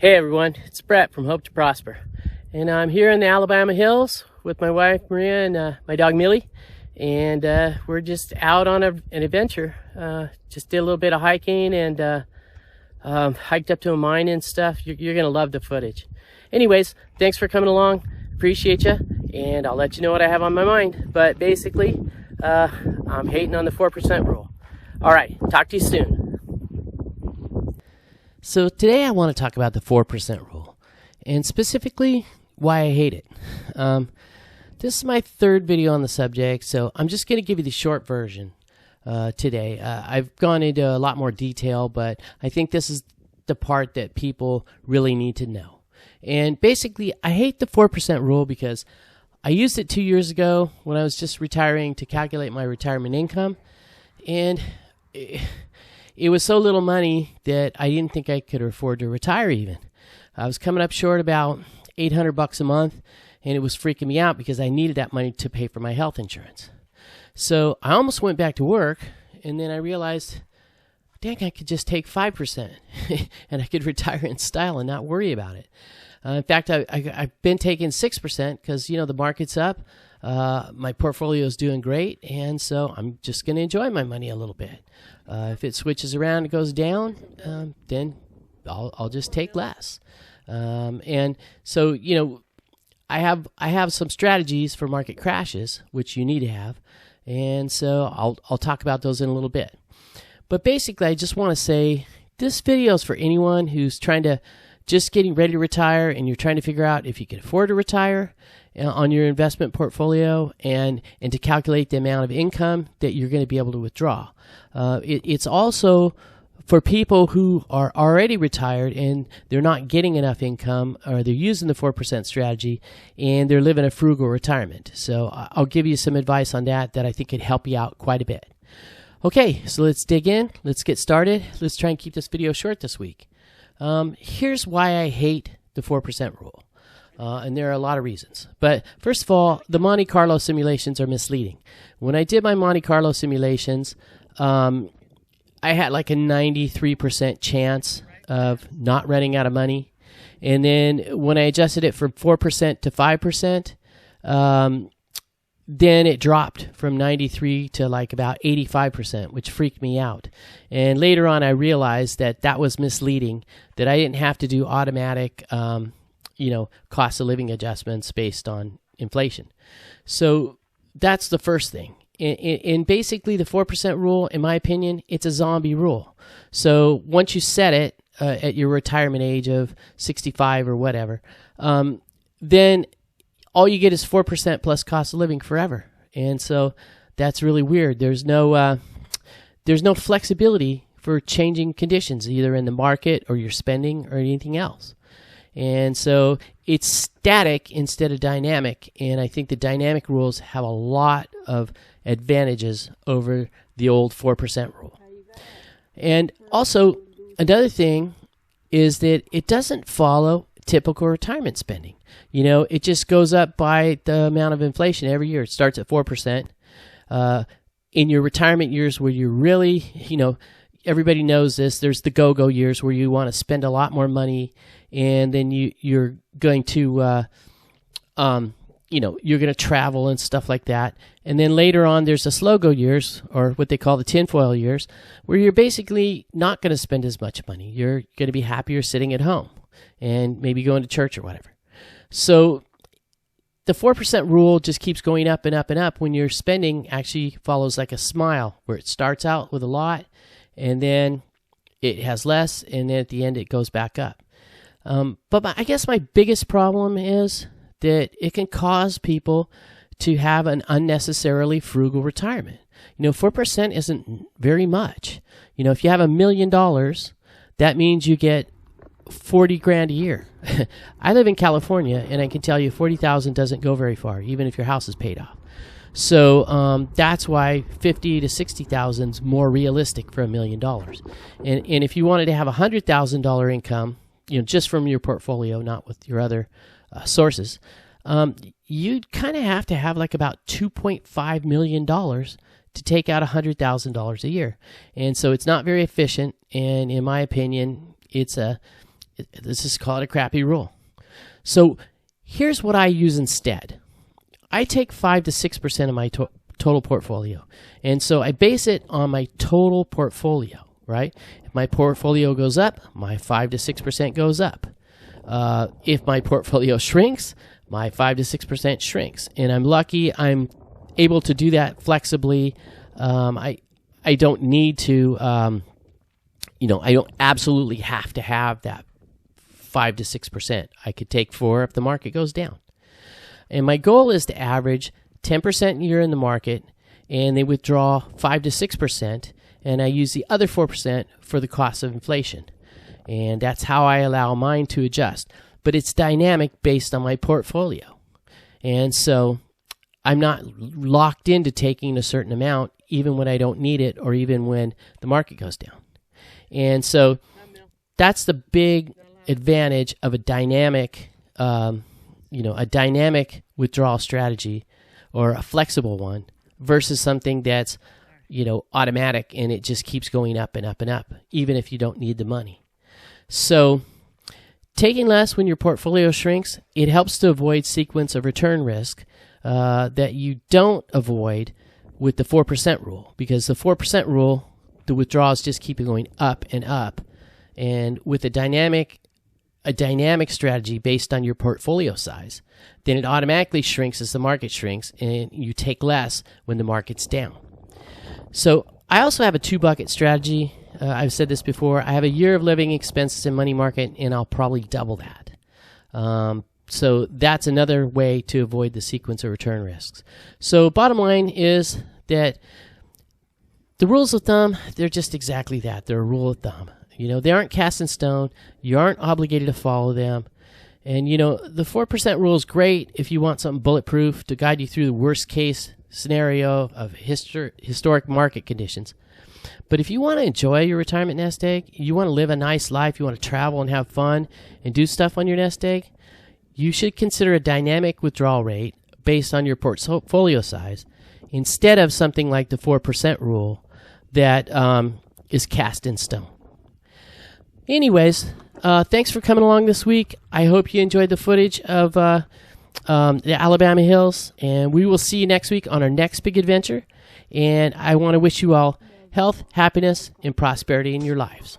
Hey everyone, it's Brett from Hope to Prosper, and I'm here in the Alabama hills with my wife Maria and my dog Millie, and we're just out on an adventure. Just did a little bit of hiking and hiked up to a mine and stuff. You're gonna love the footage. Anyways, thanks for coming along, appreciate you, and I'll let you know what I have on my mind. But basically, I'm hating on the 4% rule. All right, talk to you soon. So today I want to talk about the 4% rule, and specifically why I hate it. This is my third video on the subject, so I'm just going to give you the short version today. I've gone into a lot more detail, but I think this is the part that people really need to know. And basically, I hate the 4% rule because I used it 2 years ago when I was just retiring to calculate my retirement income, and it was so little money that I didn't think I could afford to retire even. I was coming up short about $800 a month, and it was freaking me out because I needed that money to pay for my health insurance. So I almost went back to work, and then I realized, dang, I could just take 5% and I could retire in style and not worry about it. In fact, I've been taking 6% because, you know, the market's up. My portfolio is doing great, and so I'm just going to enjoy my money a little bit. If it switches around and goes down, then I'll just take less. And so, you know, I have some strategies for market crashes, which you need to have, and so I'll talk about those in a little bit. But basically, I just want to say this video is for anyone who's just getting ready to retire, and you're trying to figure out if you can afford to retire on your investment portfolio and to calculate the amount of income that you're going to be able to withdraw. It's also for people who are already retired and they're not getting enough income, or they're using the 4% strategy and they're living a frugal retirement. So I'll give you some advice on that I think could help you out quite a bit. Okay, so let's dig in. Let's get started. Let's try and keep this video short this week. Here's why I hate the 4% rule. And there are a lot of reasons. But first of all, the Monte Carlo simulations are misleading. When I did my Monte Carlo simulations, I had like a 93% chance of not running out of money. And then when I adjusted it from 4% to 5%, then it dropped from 93 to like about 85%, which freaked me out. And later on, I realized that was misleading, that I didn't have to do automatic cost of living adjustments based on inflation. So that's the first thing. And basically the 4% rule, in my opinion, it's a zombie rule. So once you set it at your retirement age of 65 or whatever, then all you get is 4% plus cost of living forever. And so that's really weird. There's no flexibility for changing conditions, either in the market or your spending or anything else. And so it's static instead of dynamic, and I think the dynamic rules have a lot of advantages over the old 4% rule. And also, another thing is that it doesn't follow typical retirement spending. You know, it just goes up by the amount of inflation every year. It starts at 4%. In your retirement years where you really, everybody knows this, there's the go-go years where you want to spend a lot more money, and then you're going to, you're going to travel and stuff like that. And then later on, there's the slow-go years, or what they call the tinfoil years, where you're basically not going to spend as much money. You're going to be happier sitting at home and maybe going to church or whatever. So the 4% rule just keeps going up and up and up when your spending actually follows like a smile, where it starts out with a lot, and then it has less, and then at the end it goes back up. But I guess my biggest problem is that it can cause people to have an unnecessarily frugal retirement. 4% isn't very much. If you have $1 million, that means you get 40 grand a year. I live in California, and I can tell you 40,000 doesn't go very far, even if your house is paid off. So that's why 50 to 60,000 is more realistic for $1 million. And if you wanted to have $100,000 income, just from your portfolio, not with your other sources, you'd kind of have to have like about $2.5 million to take out $100,000 a year. And so it's not very efficient. And in my opinion, let's just call it a crappy rule. So here's what I use instead. I take 5 to 6% of my total portfolio. And so I base it on my total portfolio, right? If my portfolio goes up, my 5 to 6% goes up. If my portfolio shrinks, my 5 to 6% shrinks. And I'm lucky I'm able to do that flexibly. I don't need to, I don't absolutely have to have that 5 to 6%. I could take 4 if the market goes down. And my goal is to average 10% a year in the market, and they withdraw 5 to 6%, and I use the other 4% for the cost of inflation. And that's how I allow mine to adjust. But it's dynamic based on my portfolio. And so I'm not locked into taking a certain amount even when I don't need it or even when the market goes down. And so that's the big advantage of a dynamic withdrawal strategy, or a flexible one, versus something that's, automatic and it just keeps going up and up and up, even if you don't need the money. So taking less when your portfolio shrinks, it helps to avoid sequence of return risk that you don't avoid with the 4% rule, because the 4% rule, the withdrawals just keep going up and up. And with a dynamic strategy based on your portfolio size, then it automatically shrinks as the market shrinks, and you take less when the market's down. So I also have a 2-bucket strategy. I've said this before. I have a year of living expenses in money market, and I'll probably double that. So that's another way to avoid the sequence of return risks. So bottom line is that the rules of thumb, they're just exactly that. They're a rule of thumb. They aren't cast in stone. You aren't obligated to follow them. And, the 4% rule is great if you want something bulletproof to guide you through the worst case scenario of historic market conditions. But if you want to enjoy your retirement nest egg, you want to live a nice life, you want to travel and have fun and do stuff on your nest egg, you should consider a dynamic withdrawal rate based on your portfolio size instead of something like the 4% rule that is cast in stone. Anyways, thanks for coming along this week. I hope you enjoyed the footage of the Alabama Hills, and we will see you next week on our next big adventure. And I want to wish you all health, happiness, and prosperity in your lives.